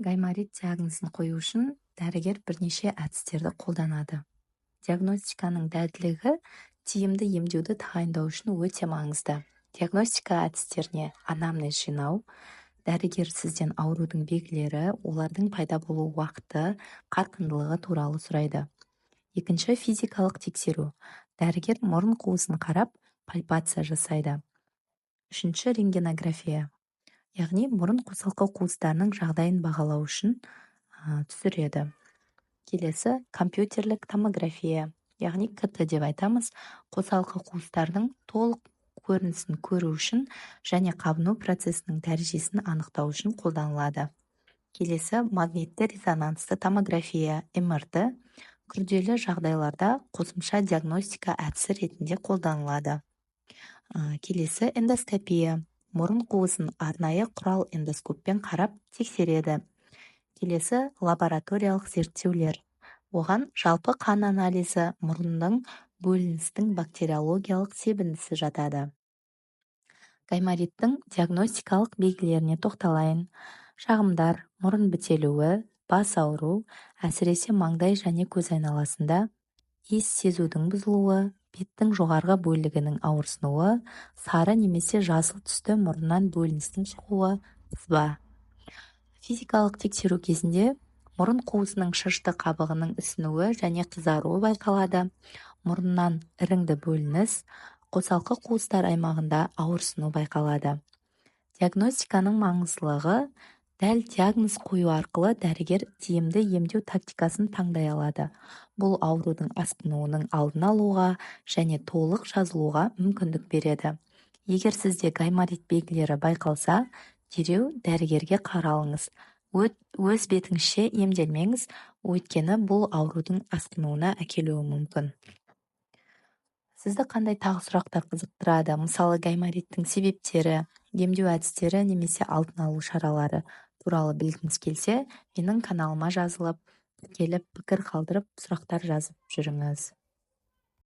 Гайморит диагнозын қою үшін дәрігер бірнеше әдістерді қолданады. Диагностиканың дәлдігі тиімді емдеуді тағайындау үшін өте маңызды. Диагностика әдістеріне анамнез жинау, дәрігер сізден аурудың белгілері, олардың пайда болу уақыты, қарқындылығы туралы сұрайды. Екінші, физикалық тексеру. Дәрігер мұрын қуысын қарап, пальпация жасайды. Үшінші, рентгенография. Яғни мұрын қосалқы қуыстарының жағдайын бағалау үшін түсіреді. Келесі, компьютерлік томография, яғни КТ деп айтамыз, қосалқы қуыстардың толық көрінісін көру үшін және қабыну процесінің дәрежесін анықтау үшін қолданылады. Келесі, магнитті резонансты томография, МРТ, күрделі жағдайларда қосымша диагностика әдісі ретінде қолданылады. Келесі, эндоскопия, мұрын қуысын арнайы құрал эндоскоппен қарап тексереді. Келесі, лабораториялық зерттеулер. Оған жалпы қан анализі, мұрынның бөліністің бактериологиялық себіндісі жатады. Гаймориттің диагностикалық белгілеріне тоқталайын. Шағымдар, мұрын бітелуі, бас ауру, әсіресе маңдай және көз айналасында, иіс сезудің бұзылуы, беттің жоғарғы бөлігінің ауырсынуы, сары немесе жасыл түсті мұрыннан бөліністің шығуы, сызба. Физикалық тексеру кезінде мұрын қуысының шышты қабығының ісінуі және қызаруы байқалады. Мұрыннан іріңді бөлініс, қосалқы қуыстар аймағында ауырсыну байқалады. Диагностиканың маңыздылығы: дәл диагноз қою арқылы дәрігер тиімді емдеу тактикасын таңдай алады. Бұл аурудың асқынуының алдын алуға және толық жазылуға мүмкіндік береді. Егер сізде гайморит белгілері байқалса, дереу дәрігерге қаралыңыз. Өз бетіңізше емделмеңіз, өйткені бұл аурудың асқынуына әкелуі мүмкін. Сізді қандай тағы сұрақтар қызықтырады? Мысалы, гаймориттің себептері, емдеу әдістері немесе алдын алу шаралары туралы білгіңіз келсе, менің каналыма жазылып, келіп пікір қалдырып, сұрақтар жазып жүріңіз.